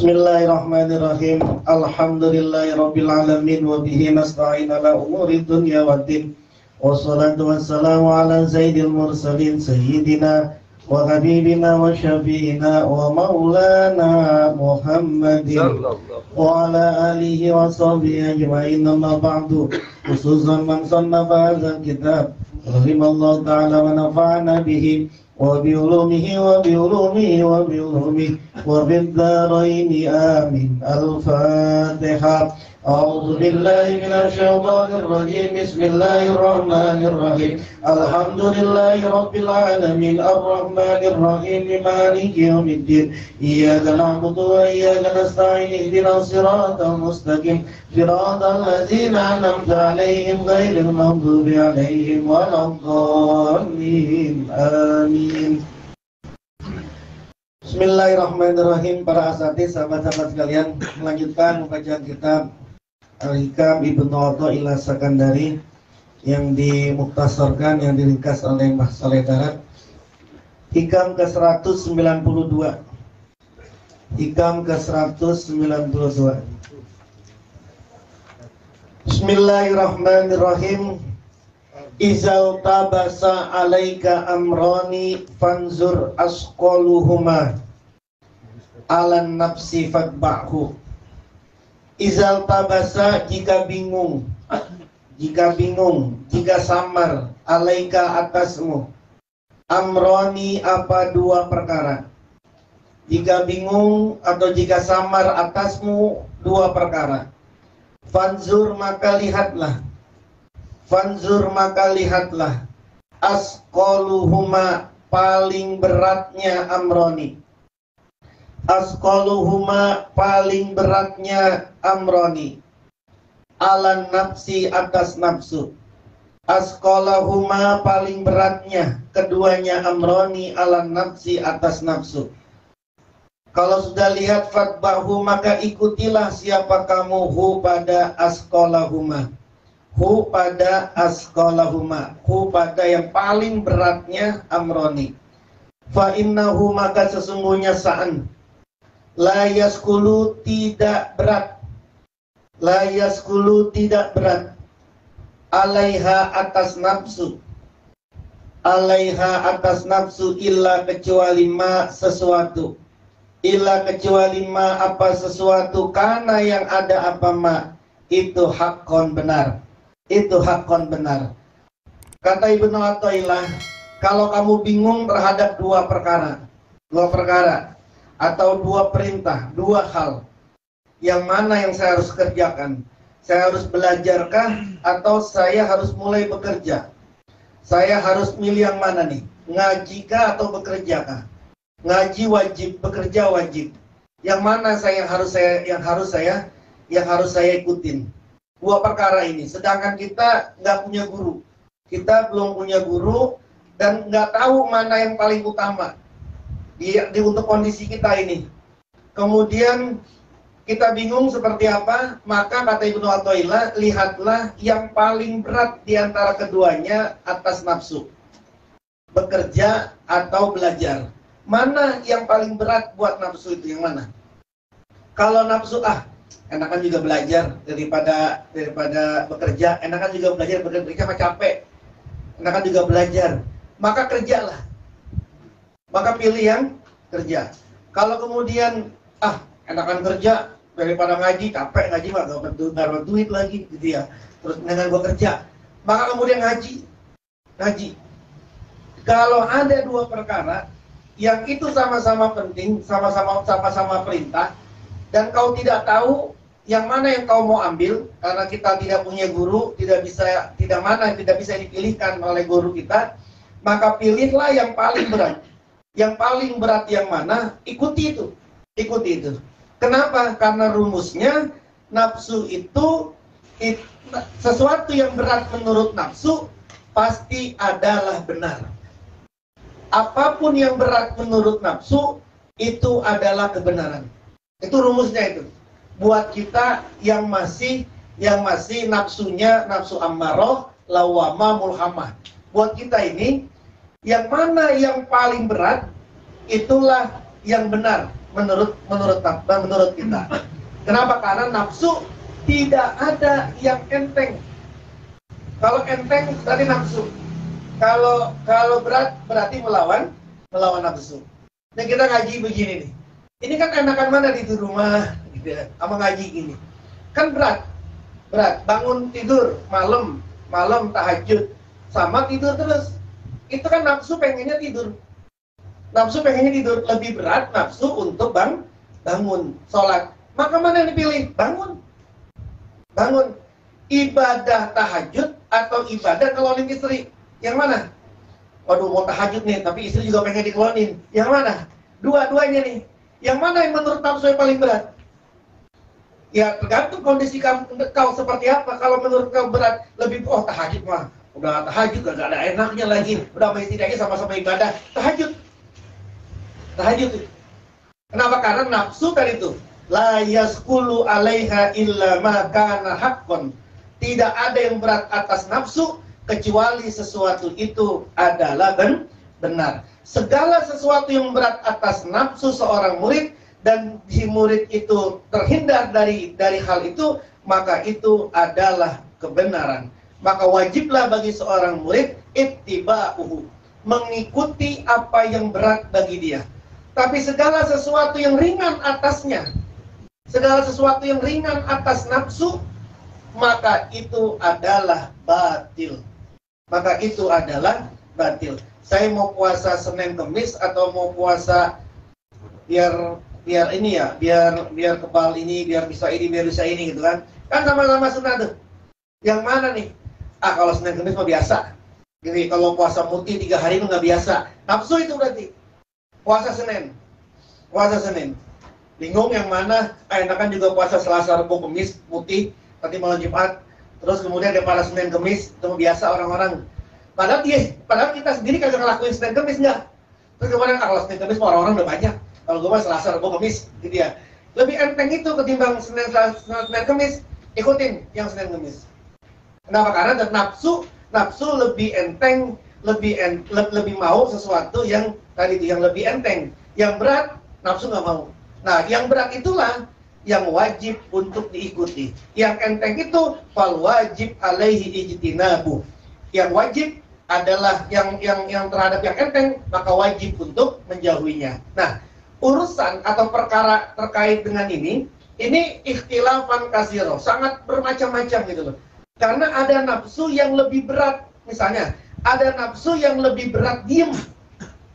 Bismillahirrahmanirrahim. Alhamdulillahirabbil alamin wa bihi nasta'in ala umuri dunya waddin. Wassalatu wassalamu ala sayyidil mursalin sayyidina wa habibina wa syafi'ina wa maulana Muhammadin wa ala alihi wa sahbihi ajma'in. Amma ba'du. Khususan man sannafa hadzal kitab. Rahimallahu ta'ala wa nafa'ana bihi wa bi'ulumihi wa bi'ulumihi wa bi'ulumihi wa bid-daraini amin. Al-Fatihah. A'udzu billahi minasy syaithanir rajim. Bismillahirrahmanirrahim. Alhamdulillahi rabbil alamin arrahmanir rahim maliki yaumiddin. Iyyaka na'budu wa iyyaka nasta'in ihdinas siratal mustaqim siratal ladzina an'amta 'alaihim ghairil maghdubi 'alaihim waladdallin. Amin. Bismillahirrahmanirrahim. Para asatidz, sahabat-sahabat sekalian, melanjutkan pembacaan kitab Al-Hikam Ibnu Athaillah Sakandari yang dimuktasarkan, yang diringkas oleh Mbah Saleh Darat. Hikam ke-192. Hikam ke-192. Bismillahirrahmanirrahim. Izal tabasa alaika amrani fanzur asqaluhuma alan nafsi fatba'hu. Izal tabasa, jika bingung, jika samar, alaika atasmu, amroni, apa dua perkara. Jika bingung atau jika samar atasmu dua perkara. Fanzur, maka lihatlah. Fanzur, maka lihatlah. Asqaluhuma, paling beratnya amroni. Asqaluhuma, paling beratnya amroni. Alan nafsi, atas nafsu. Asqalahuma, paling beratnya keduanya amroni, alan nafsi, atas nafsu. Kalau sudah lihat fatbahu, maka ikutilah siapa kamu hu pada asqalahuma. Hu pada asqalahuma, hu pada yang paling beratnya amroni. Fa innahu, maka sesungguhnya sa'an, la yaskulu, tidak berat. La yaskulu, tidak berat. Alaiha, atas nafsu. Alaiha, atas nafsu, illa, kecuali ma, sesuatu. Illa, kecuali ma, apa sesuatu. Karena yang ada apa ma, itu hakkon, benar. Itu hakkon, benar. Kata Ibnu Athaillah, kalau kamu bingung terhadap dua perkara atau dua perintah, dua hal, yang mana yang saya harus kerjakan? Saya harus belajarkah atau saya harus mulai bekerja? Saya harus milih yang mana nih? Ngajikah atau bekerjakah? Ngaji wajib, bekerja wajib. Yang mana yang harus saya ikutin? Dua perkara ini. Sedangkan kita nggak punya guru, kita belum punya guru dan nggak tahu mana yang paling utama. Untuk kondisi kita ini. Kemudian kita bingung seperti apa, maka kata Ibnu Athaillah, lihatlah yang paling berat di antara keduanya atas nafsu. Bekerja atau belajar. Mana yang paling berat buat nafsu itu, yang mana? Kalau nafsu, enakan juga belajar daripada bekerja, enakan juga belajar, bekerja mah capek. Enakan juga belajar. Maka kerjalah. Maka pilih yang kerja. Kalau kemudian enakan kerja daripada ngaji, capek ngaji mah gak dapat duit lagi gitu ya. Terus dengan gua kerja, maka kemudian ngaji. Kalau ada dua perkara yang itu sama-sama penting, sama-sama perintah, dan kau tidak tahu yang mana yang kau mau ambil, karena kita tidak punya guru, tidak bisa dipilihkan oleh guru kita, maka pilihlah yang paling berat. Yang paling berat yang mana, ikuti itu. Kenapa? Karena rumusnya nafsu itu sesuatu yang berat menurut nafsu pasti adalah benar. Apapun yang berat menurut nafsu itu adalah kebenaran. Itu rumusnya itu. Buat kita yang masih nafsunya nafsu ammarah, lawamah, mulhamah. Buat kita ini, yang mana yang paling berat, itulah yang benar. menurut kita. Kenapa? Karena nafsu tidak ada yang enteng. Kalau enteng berarti nafsu. Kalau berat berarti melawan nafsu. Nah, kita ngaji begini nih. Ini kan enakan mana di rumah gitu ya, sama ngaji gini. Kan berat. Bangun tidur malam tahajud sama tidur terus. Itu kan nafsu pengennya tidur. Lebih berat nafsu untuk bangun sholat. Maka mana yang dipilih? Bangun. Ibadah tahajud atau ibadah kelonin istri? Yang mana? Waduh, mau tahajud nih, tapi istri juga pengen dikelonin. Yang mana? Dua-duanya nih. Yang mana yang menurut nafsu yang paling berat? Ya tergantung kondisi kau seperti apa. Kalau menurut kau berat, lebih tahajud mah. Udah tahajud gak ada enaknya lagi. Udah sama istri aja sama-sama ibadah. Tahajud. Kenapa? Karena nafsu tadi itu. La yaskulu alaiha illa ma kana haqqan. Tidak ada yang berat atas nafsu kecuali sesuatu itu adalah benar. Segala sesuatu yang berat atas nafsu seorang murid dan si murid itu terhindar dari hal itu, maka itu adalah kebenaran. Maka wajiblah bagi seorang murid ittiba'uhu, mengikuti apa yang berat bagi dia. Tapi segala sesuatu yang ringan atasnya, segala sesuatu yang ringan atas nafsu, maka itu adalah batil. Saya mau puasa Senin Kemis atau mau puasa biar ini ya, biar kebal ini, biar bisa ini gitu kan. Kan sama-sama sunnah tuh. Yang mana nih? Kalau Senin Kemis mah biasa. Jadi kalau puasa muti 3 hari itu nggak biasa. Nafsu itu berarti. Puasa Senin. Bingung yang mana? Enakan juga puasa Selasa, Rabu, Kamis, muti, nanti malam Jumat. Terus kemudian daripada Senin Kemis, itu biasa orang-orang. Padahal kita sendiri kagak ngelakuin Senin Kemis enggak. Terus kemudian kalau Senin Kemis orang-orang udah banyak. Kalau gue mah Selasa, Rabu, Kamis gitu ya. Lebih enteng itu ketimbang Senin Kemis. Ikutin yang Senin Kemis. Kenapa? Karena nafsu lebih enteng, lebih mau sesuatu yang tadi itu yang lebih enteng. Yang berat nafsu nggak mau. Nah, yang berat itulah yang wajib untuk diikuti. Yang enteng itu fal wajib alaihi ijtinabu. Yang wajib adalah yang terhadap yang enteng, maka wajib untuk menjauhinya. Nah, urusan atau perkara terkait dengan ini ikhtilafan kasiro, sangat bermacam-macam gitu loh. Karena ada nafsu yang lebih berat, misalnya ada nafsu yang lebih berat diem,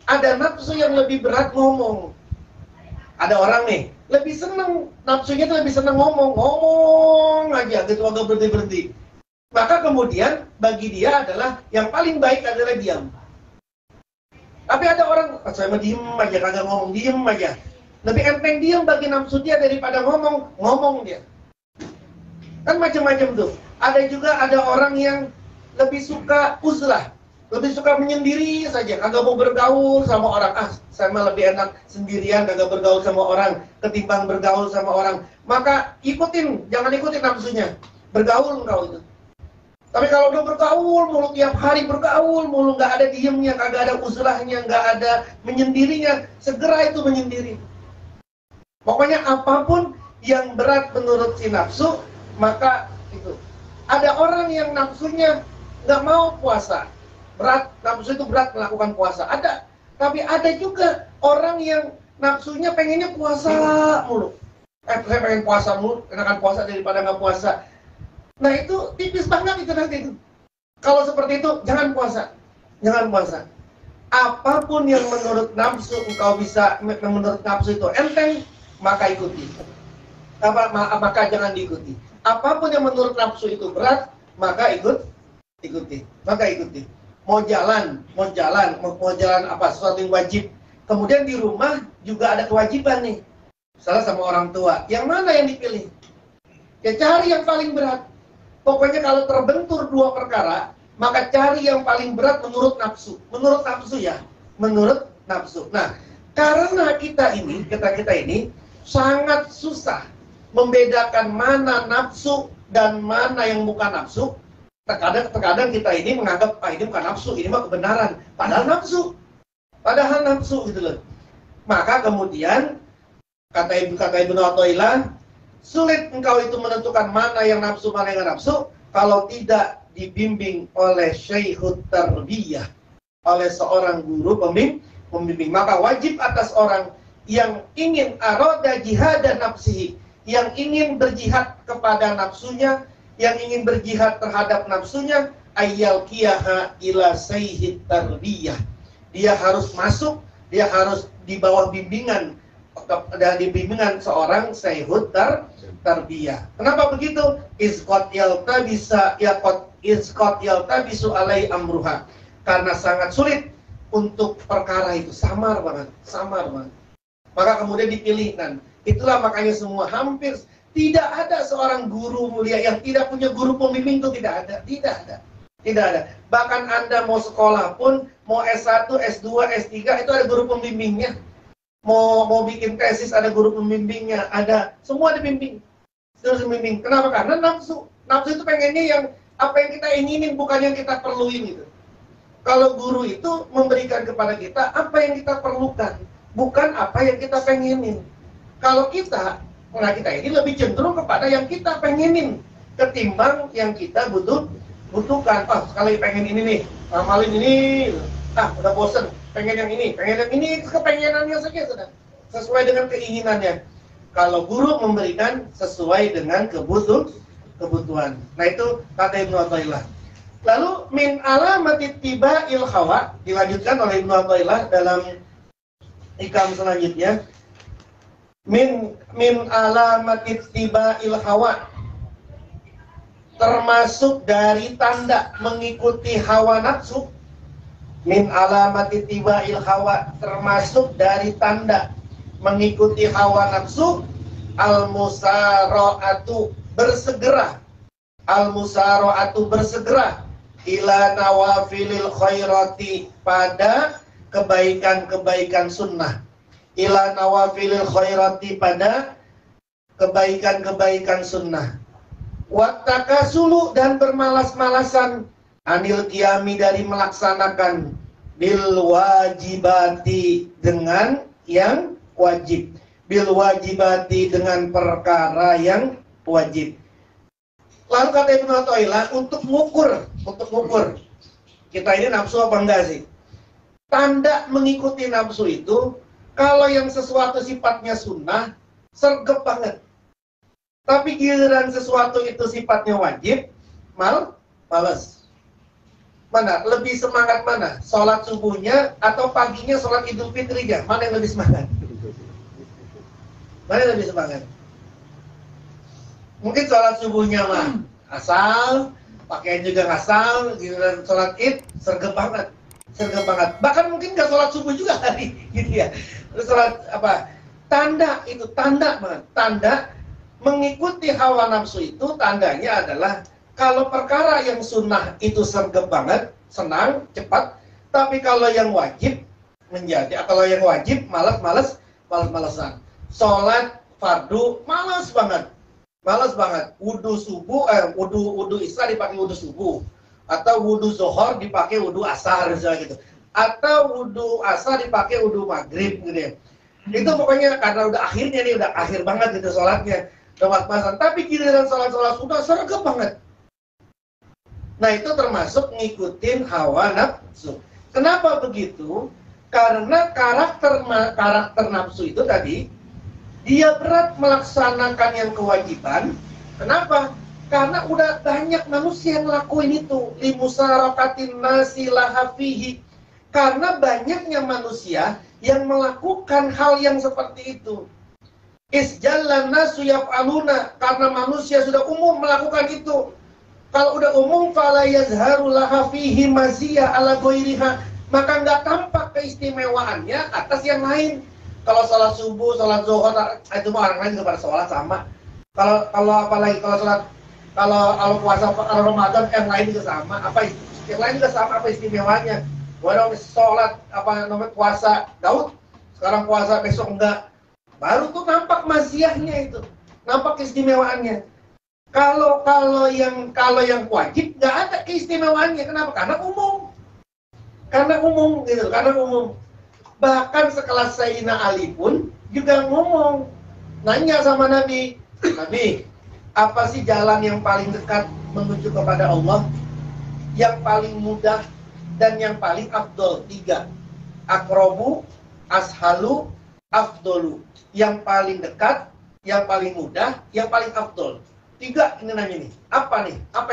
ada nafsu yang lebih berat ngomong. Ada orang nih lebih seneng, nafsunya tuh lebih seneng ngomong aja gitu, agak berhenti. Maka kemudian bagi dia adalah yang paling baik adalah diam. Tapi ada orang, saya mah diem aja, kagak ngomong, diem aja. Lebih enteng diam bagi nafsu dia daripada ngomong dia. Kan macam-macam tuh. Ada juga orang yang lebih suka uzlah, lebih suka menyendiri saja, kagak mau bergaul sama orang. Saya mah lebih enak sendirian, kagak bergaul sama orang ketimbang bergaul sama orang. Maka jangan ikutin nafsunya. Bergaul engkau itu. Tapi kalau udah bergaul mulu, tiap hari bergaul mulu, nggak ada diemnya, kagak ada uzlahnya, nggak ada menyendirinya, segera itu menyendiri. Pokoknya apapun yang berat menurut si nafsu, maka itu. Ada orang yang nafsunya nggak mau puasa, nafsu itu berat melakukan puasa. Ada, tapi ada juga orang yang nafsunya pengennya puasa mulu. Saya pengen puasa mulu, enakan puasa daripada nggak puasa. Nah itu tipis banget itu nanti itu. Kalau seperti itu jangan puasa. Apapun yang menurut nafsu engkau bisa, menurut nafsu itu enteng, maka ikuti. Maka jangan diikuti. Apapun yang menurut nafsu itu berat, maka ikuti. Mau jalan apa, sesuatu yang wajib. Kemudian di rumah juga ada kewajiban nih. Salah sama orang tua. Yang mana yang dipilih? Ya cari yang paling berat. Pokoknya kalau terbentur dua perkara, maka cari yang paling berat menurut nafsu. Menurut nafsu. Nah, karena kita ini sangat susah membedakan mana nafsu dan mana yang bukan nafsu. Terkadang kita ini menganggap, ini bukan nafsu, ini mah kebenaran. Padahal nafsu gitu loh. Maka kemudian Kata Ibnu Athaillah, sulit engkau itu menentukan mana yang nafsu, mana yang nafsu, kalau tidak dibimbing oleh syekhut tarbiyah, oleh seorang guru pembimbing. Maka wajib atas orang yang ingin aroda jihad dan nafsihi, yang ingin berjihad kepada nafsunya, yang ingin berjihad terhadap nafsunya, ayyal kiyaha ila sayyid tarbiyah. Dia harus masuk, dia harus di bawah bimbingan, di bimbingan seorang sayyid tarbiyah. Kenapa begitu? Isqat yaltabisu alai amruha. Karena sangat sulit untuk perkara itu, samar banget. Maka kemudian dipilihkan. Itulah makanya semua hampir tidak ada seorang guru mulia yang tidak punya guru pembimbing, itu tidak ada. Bahkan Anda mau sekolah pun, mau S1, S2, S3 itu ada guru pembimbingnya. Mau bikin tesis ada guru pembimbingnya, ada, semua dibimbing. Terus membimbing. Kenapa? Karena nafsu itu pengennya yang apa yang kita inginin, bukan yang kita perluin gitu. Kalau guru itu memberikan kepada kita apa yang kita perlukan, bukan apa yang kita pengenin. Kalau kita ini lebih cenderung kepada yang kita pengenin ketimbang yang kita butuhkan. Sekali pengen ini nih, amalin ini, udah bosen, pengen yang ini, kepengenannya saja sudah sesuai dengan keinginannya. Kalau guru memberikan sesuai dengan kebutuhan. Nah itu kata Ibnu Athaillah. Lalu min alamati tiba'il hawa, dilanjutkan oleh Ibnu Athaillah dalam hikam selanjutnya. Min alamati tiba'il hawa, termasuk dari tanda mengikuti hawa nafsu. Min alamati tiba'il hawa, termasuk dari tanda mengikuti hawa nafsu, al-musara'atu, bersegera, ila nawafilil khairati, pada kebaikan-kebaikan sunnah, ila nawafilil khairati, pada kebaikan-kebaikan sunnah, wattakasulu, dan bermalas-malasan, anil qiyami, dari melaksanakan, bil wajibati, dengan yang wajib, bil wajibati, dengan perkara yang wajib. Lalu kata Ibnu Athaillah, untuk mengukur kita ini nafsu apa enggak sih? Tanda mengikuti nafsu itu, kalau yang sesuatu sifatnya sunnah, sergap banget. Tapi giliran sesuatu itu sifatnya wajib, males. Mana? Lebih semangat mana? Sholat subuhnya atau paginya sholat Idul Fitrinya? Mana yang lebih semangat? Mungkin sholat subuhnya mah asal, pakaian juga ngasal, giliran sholat Id sergap banget. Bahkan mungkin nggak sholat subuh juga hari, gitu ya. Terus sholat apa? Tanda banget. Tanda mengikuti hawa nafsu itu tandanya adalah kalau perkara yang sunnah itu sergap banget, senang, cepat. Tapi kalau yang wajib malas-malesan. Sholat fardu malas banget. Wudu subuh, wudu isya dipakai wudu subuh, atau wudu zuhur dipakai wudu asar misalnya gitu, atau wudu asar dipakai wudu maghrib gitu ya. Itu pokoknya karena udah akhir banget gitu sholatnya, udah mas-masan. Tapi giliran sholat sudah sergap banget. Nah itu termasuk ngikutin hawa nafsu. Kenapa begitu? Karena karakter nafsu itu tadi, dia berat melaksanakan yang kewajiban. Kenapa? Karena udah banyak manusia yang ngelakuin itu. Limusarakatin nasi lahafihi. Karena banyaknya manusia yang melakukan hal yang seperti itu. Isjallan nasu yaf'aluna, karena manusia sudah umum melakukan itu. Kalau udah umum, fala yazharu lahafihi maziyah ala ghairiha, maka nggak tampak keistimewaannya atas yang lain. Kalau sholat subuh, sholat zuhur, itu mah orang lain juga pada sholat sama. Kalau puasa, kalau Ramadan yang lain juga sama. Apa istimewanya? Orang sholat puasa Daud, sekarang puasa besok enggak. Baru tuh nampak maziyahnya itu, nampak keistimewaannya. Kalau yang wajib nggak ada keistimewaannya. Kenapa? Karena umum. Bahkan sekelas Sayyidina Ali pun juga ngomong, nanya sama Nabi, Nabi, apa sih jalan yang paling dekat menuju kepada Allah? Yang paling mudah dan yang paling afdol? 3. Akrobu, ashalu, afdolu. Yang paling dekat, yang paling mudah, yang paling afdol. 3 ini nanya nih. Apa nih? Apa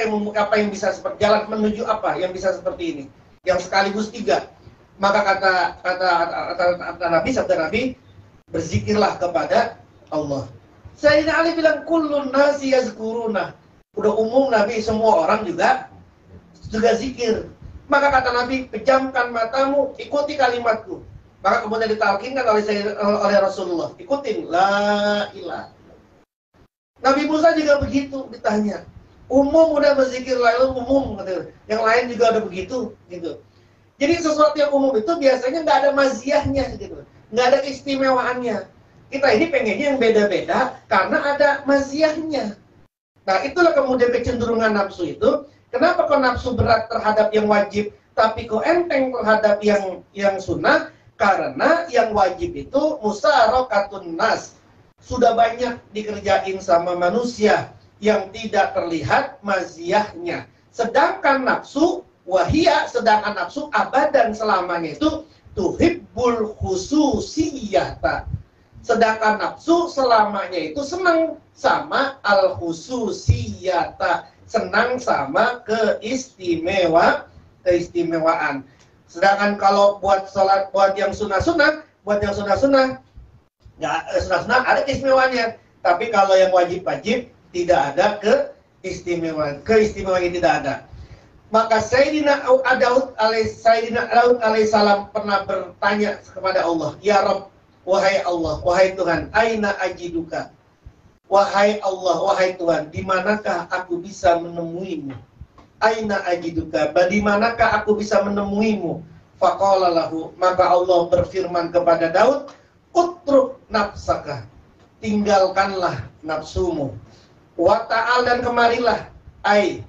yang bisa seperti jalan menuju apa yang bisa seperti ini? Yang sekaligus 3. Maka kata Nabi, sabda Nabi, berzikirlah kepada Allah. Sayyidina Ali bilang kullun nasi yazkuruna. Udah umum Nabi, semua orang juga zikir. Maka kata Nabi, pejamkan matamu, ikuti kalimatku. Maka kemudian ditalkinkan oleh Rasulullah, ikutin la ilaha. Nabi Musa juga begitu ditanya. Umum udah berzikir lalu umum, yang lain juga ada begitu, gitu. Jadi sesuatu yang umum itu biasanya nggak ada maziahnya, gitu, nggak ada keistimewaannya. Kita ini pengennya yang beda-beda karena ada maziahnya. Nah, itulah kemudian kecenderungan nafsu itu. Kenapa kok nafsu berat terhadap yang wajib, tapi kok enteng terhadap yang sunnah? Karena yang wajib itu musarokatun nas. Sudah banyak dikerjain sama manusia yang tidak terlihat maziyahnya. Sedangkan nafsu sedangkan nafsu abadan selamanya itu tuhibbul khususiyata. Sedangkan nafsu selamanya itu senang sama al-khususiyata, senang sama keistimewaan. Sedangkan kalau buat sholat, buat yang sunnah-sunnah nggak, sunnah-sunnah ada keistimewaannya. Tapi kalau yang wajib-wajib tidak ada keistimewaannya tidak ada. Maka Sayyidina Daud alaihissalam pernah bertanya kepada Allah, ya Rabb, wahai Allah, wahai Tuhan, aina ajiduka? Wahai Allah, wahai Tuhan, di manakah aku bisa menemuimu? Aina ajiduka, di manakah aku bisa menemuimu? Faqala lahu, maka Allah berfirman kepada Daud, utruk nafsaka, tinggalkanlah nafsumu. Wa ta'al, dan kemarilah, ai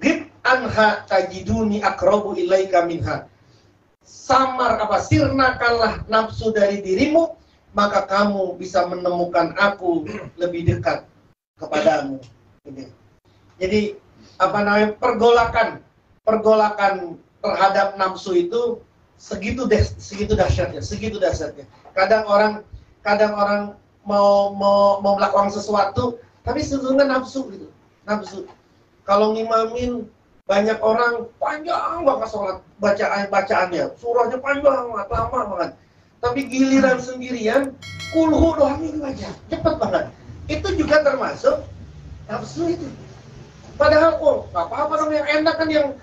gib anha tajiduni akrabu ilaika minha. Sirnakanlah nafsu dari dirimu, maka kamu bisa menemukan aku lebih dekat kepadamu. Jadi pergolakan terhadap nafsu itu segitu dahsyatnya. Kadang orang mau melakukan sesuatu, tapi sebetulnya nafsu gitu. Nafsu. Kalau ngimamin banyak orang panjang banget sholat bacaannya, surahnya panjang banget, lama banget. Tapi giliran sendirian, kulhu doang itu aja, cepet banget. Itu juga termasuk nafsu itu. Padahal nggak apa-apa dong, yang enak kan yang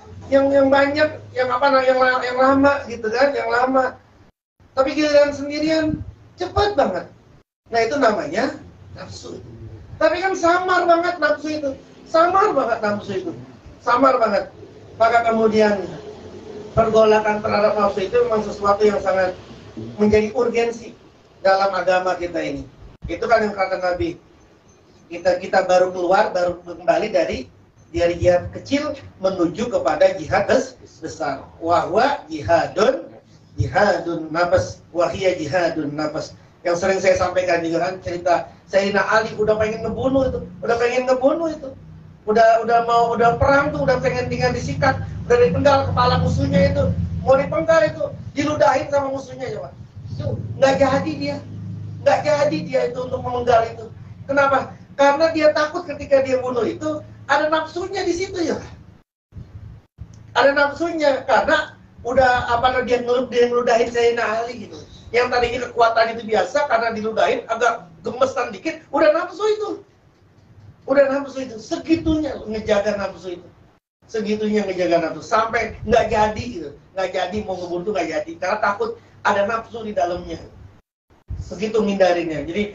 banyak, yang lama gitu kan, yang lama. Tapi giliran sendirian, cepet banget. Nah itu namanya nafsu. Tapi kan samar banget nafsu itu. Samar banget. Maka kemudian pergolakan terhadap nafsu itu memang sesuatu yang sangat menjadi urgensi dalam agama kita ini. Itu kan yang kata Nabi. Kita baru kembali dari jihad kecil menuju kepada jihad besar. Wahwa jihadun nafas, wahia jihadun nafas. Yang sering saya sampaikan juga kan cerita Sayyidina Ali udah pengen ngebunuh itu. Udah perang tuh, udah pengen tinggal disikat, udah dipenggal kepala musuhnya itu, mau dipenggal itu, diludahin sama musuhnya coba. Itu nggak jadi dia itu untuk memenggal itu. Kenapa? Karena dia takut ketika dia bunuh itu ada nafsunya di situ ya. Ada nafsunya karena udah dia ngeludahin Sayyidina Ali gitu. Yang tadinya kekuatan itu biasa, karena diludahin agak gemesan dikit, udah nafsu itu. Segitunya ngejaga nafsu itu. Sampai nggak jadi gitu. Nggak jadi mau ngebunuh, nggak jadi. Karena takut ada nafsu di dalamnya. Segitu ngindarinya. Jadi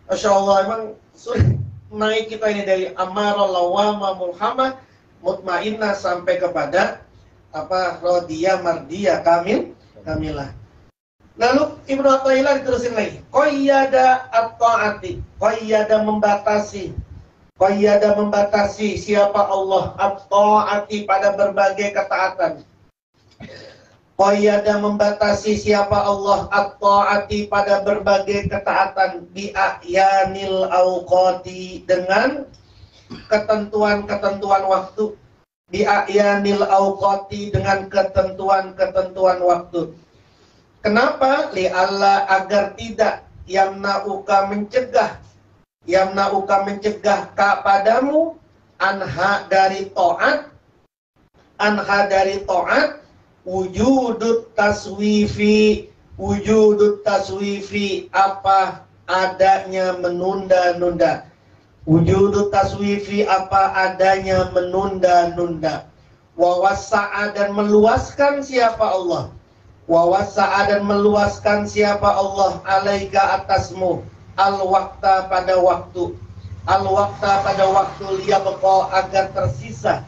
Masya Allah, emang sulit naik kita ini dari amarah, lawama, mulhamah, mutmainnah sampai kepada rodiyah, mardiyah, kamilah. Lalu Ibnu Athaillah diterusin lagi. Qayyada at-ta'ati. Qayyada membatasi siapa Allah at-ta'ati pada berbagai ketaatan. Qayyada membatasi siapa Allah at-ta'ati pada berbagai ketaatan bi a'yanil awqati dengan ketentuan-ketentuan waktu, bi a'yanil awqati dengan ketentuan-ketentuan waktu. Kenapa? Li Allah agar tidak yamna'uka mencegah kepadamu anha dari ta'at wujudut taswifi apa adanya menunda-nunda. Wujudut taswifi apa adanya menunda-nunda. Wawasa'a dan meluaskan siapa Allah. Wawasa'a dan meluaskan siapa Allah alaika atasmu. Al-waqta pada waktu. Al-waqta pada waktu liyabqa agar tersisa.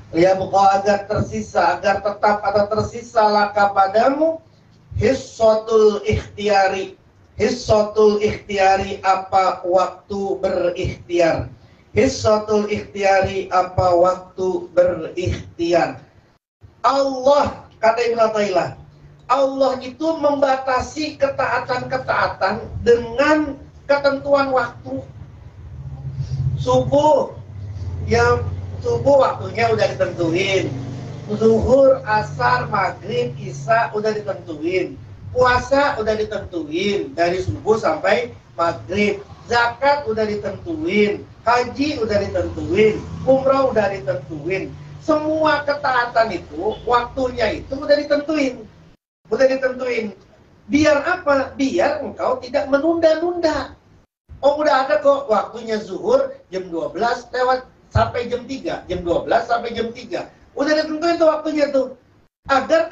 Agar tetap atau tersisa laka padamu hissatul ikhtiyari apa waktu berikhtiar. Hissatul ikhtiyari apa waktu berikhtiar. Allah, kata Ibnu Athaillah, Allah itu membatasi ketaatan-ketaatan dengan ketentuan waktu. Subuh waktunya udah ditentuin. Zuhur, asar, maghrib, isya udah ditentuin. Puasa udah ditentuin dari subuh sampai maghrib. Zakat udah ditentuin. Haji udah ditentuin. Umrah udah ditentuin. Semua ketaatan itu, waktunya itu udah ditentuin. Biar apa? Biar engkau tidak menunda-nunda. Oh, udah ada kok waktunya zuhur jam 12 lewat sampai jam 3, jam 12 sampai jam 3. Udah ditentuin tuh waktunya tuh. Agar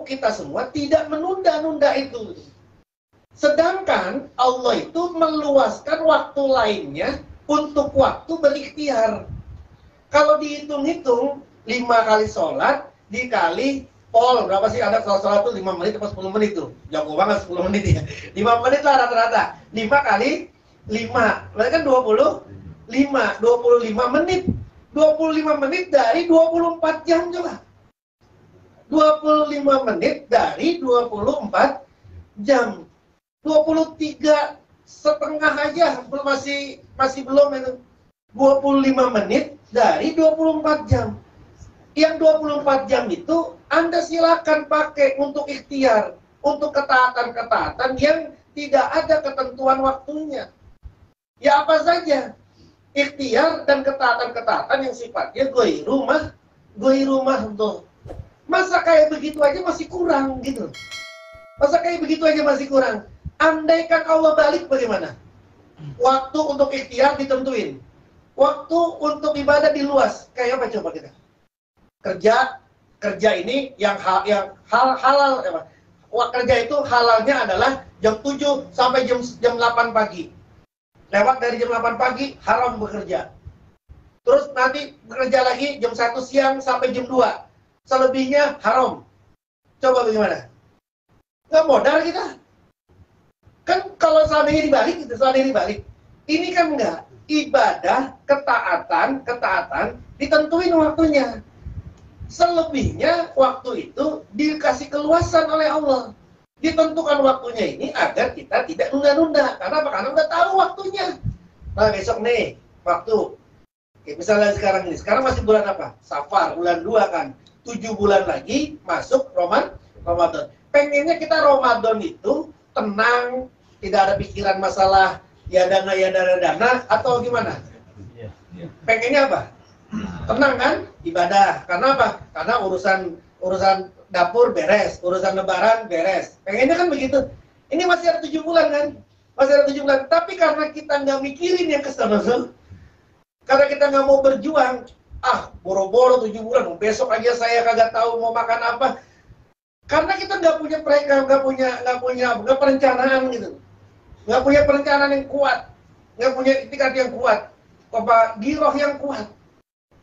kita semua tidak menunda-nunda itu. Sedangkan Allah itu meluaskan waktu lainnya untuk waktu berikhtiar. Kalau dihitung-hitung 5 kali sholat dikali berapa sih ada sholat tuh 5 menit atau 10 menit tuh? Jago banget 10 menit ya. 5 menit lah rata-rata. 5 kali 5, berarti kan 25 menit. 25 menit dari 24 jam coba. 25 menit dari 24 jam. 23 setengah aja masih belum itu. 25 menit dari 24 jam. Yang 24 jam itu Anda silakan pakai untuk ikhtiar, untuk ketaatan-ketaatan yang tidak ada ketentuan waktunya. Ya apa saja, ikhtiar dan ketaatan-ketaatan yang sifatnya goi rumah tuh. Masa kayak begitu aja masih kurang gitu. Andaikan Allah balik bagaimana? Waktu untuk ikhtiar ditentuin. Waktu untuk ibadah diluas. Kayak apa coba kita? Kerja ini yang halal. Kerja itu halalnya adalah jam 7 sampai jam 8 pagi. Lewat dari jam 8 pagi, haram bekerja. Terus nanti bekerja lagi jam 1 siang sampai jam 2. Selebihnya haram. Coba bagaimana? Nggak modal kita. Kan kalau selama ini dibalik. Ini kan enggak. Ibadah, ketaatan ditentuin waktunya. Selebihnya waktu itu dikasih keluasan oleh Allah. Ditentukan waktunya ini agar kita tidak nunda-nunda. Karena apa? Karena udah tahu waktunya. Nah besok nih, waktu. Misalnya sekarang masih bulan apa? Safar, bulan 2 kan. 7 bulan lagi masuk Ramadan. Pengennya kita Ramadan itu tenang, tidak ada pikiran masalah ya dana, atau gimana? Pengennya apa? Tenang kan? Ibadah. Karena apa? Karena urusan dapur beres, urusan lebaran beres. Pengennya kan begitu. Ini masih ada 7 bulan kan? Tapi karena kita nggak mikirin yang kesana, karena kita nggak mau berjuang, boro-boro 7 bulan, besok aja saya kagak tahu mau makan apa. Karena kita nggak punya perencanaan gitu, nggak punya perencanaan yang kuat, nggak punya itikad yang kuat, giroh yang kuat.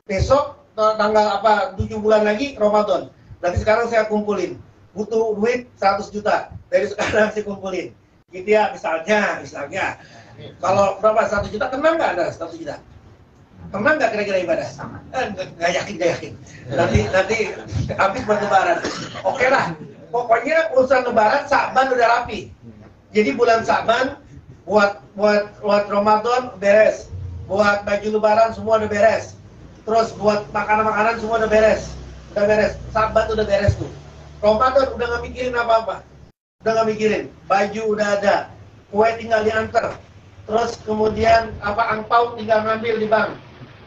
Besok tanggal 7 bulan lagi Ramadan. Nanti sekarang saya kumpulin, butuh duit 100 juta. Dari sekarang saya kumpulin. Gitu ya, misalnya. Kalau berapa 1 juta, tenang nggak ada 100 juta? Tenang nggak kira-kira ibadah? Nggak yakin. Nanti habis buat lebaran. Oke lah. Pokoknya urusan lebaran Sa'ban udah rapi. Jadi bulan Sa'ban buat Ramadan beres. Buat baju lebaran semua udah beres. Terus buat makanan-makanan semua udah beres. Udah beres. Sa'ban udah beres tuh. Ramadan udah nggak mikirin apa-apa. Udah nggak mikirin. Baju udah ada. Kue tinggal diantar. Terus kemudian angpau tinggal ngambil di bank.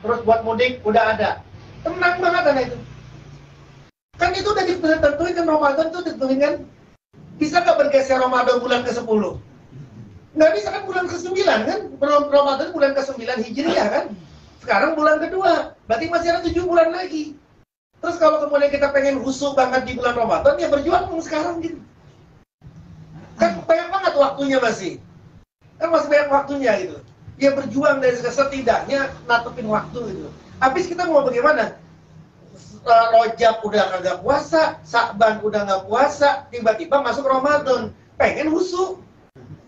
Terus buat mudik udah ada. Tenang banget kan itu. Kan itu udah ditentuin kan, Ramadan tuh ditentuin kan. Bisa nggak bergeser Ramadan bulan ke-10? Nggak bisa kan, bulan ke-9 kan. Ramadan bulan ke-9 Hijriah kan. Sekarang bulan kedua. Berarti masih ada 7 bulan lagi. Terus kalau kemudian kita pengen khusyuk banget di bulan Ramadan, ya berjuang sekarang gitu. Kan banyak banget waktunya masih. Kan masih banyak waktunya gitu. Ya berjuang dari setidaknya natupin waktu gitu. Habis kita mau bagaimana? Rojab udah kagak puasa, Sa'ban udah nggak puasa, tiba-tiba masuk Ramadan, pengen khusyuk.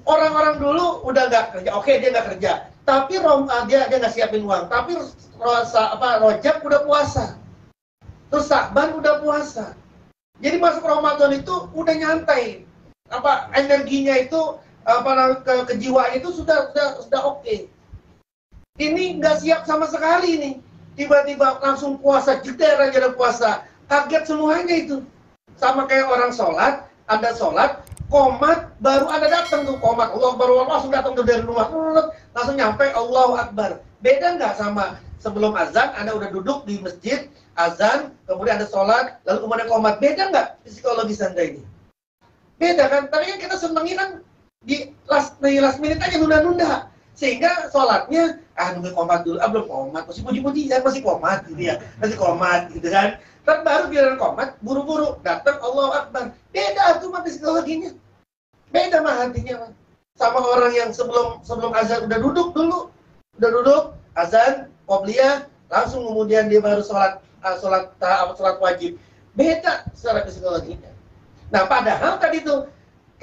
Orang-orang dulu udah nggak kerja, oke dia nggak kerja, tapi dia nggak siapin uang. Tapi Rojab udah puasa, terus Sa'ban udah puasa. Jadi masuk Ramadan itu udah nyantai, energinya itu kejiwaan itu sudah oke. Ini nggak siap sama sekali nih. Tiba-tiba langsung puasa, jeder aja ada puasa. Kaget semuanya itu. Sama kayak orang sholat, ada sholat, qomat, baru ada datang tuh qomat. Allah baru langsung datang tuh dari rumah. Langsung nyampe Allahu Akbar. Beda nggak sama sebelum azan, Anda udah duduk di masjid, azan, kemudian ada sholat, lalu kemudian qomat. Beda nggak psikologis Anda ini? Beda kan? Tapi kan kita senengin kan di last minute aja nunda-nunda. Sehingga sholatnya, nunggu qomat dulu, belum qomat, masih puji-puji, masih qomat gitu ya, masih qomat gitu kan. Terus baru giliran qomat, buru-buru, datang Allahu Akbar. Beda tuh mati psikologinya. Beda mah hatinya mah. Sama orang yang sebelum azan udah duduk dulu, azan, qobliyah, langsung kemudian dia baru sholat wajib. Beda secara psikologinya. Nah padahal tadi tuh,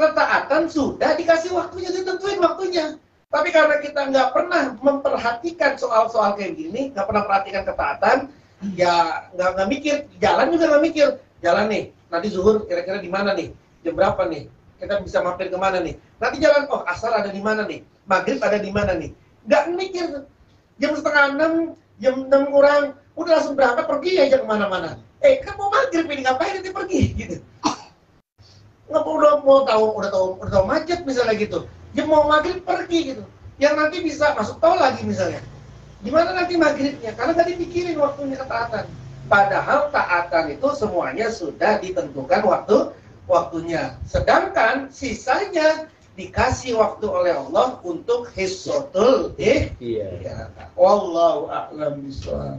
ketaatan sudah dikasih waktunya, ditentuin waktunya. Tapi karena kita nggak pernah memperhatikan soal-soal kayak gini, nggak pernah perhatikan ketaatan, ya nggak mikir, jalan juga nggak mikir. Jalan nih, nanti zuhur kira-kira di mana nih? Jam berapa nih? Kita bisa mampir kemana nih? Nanti jalan, asar ada di mana nih? Maghrib ada di mana nih? Nggak mikir. Jam 5:30, jam 6 kurang, udah langsung berangkat pergi aja kemana-mana. Kan mau maghrib ini ngapain nanti pergi gitu? Nggak mau tahu macet misalnya gitu. Dia mau maghrib pergi gitu. Yang nanti bisa masuk tol lagi misalnya. Gimana nanti maghribnya? Karena tadi pikirin waktunya ketaatan. Padahal taatan itu semuanya sudah ditentukan waktunya. Sedangkan sisanya dikasih waktu oleh Allah untuk hissatul ikhtiar. Wallahu a'lam bishawab.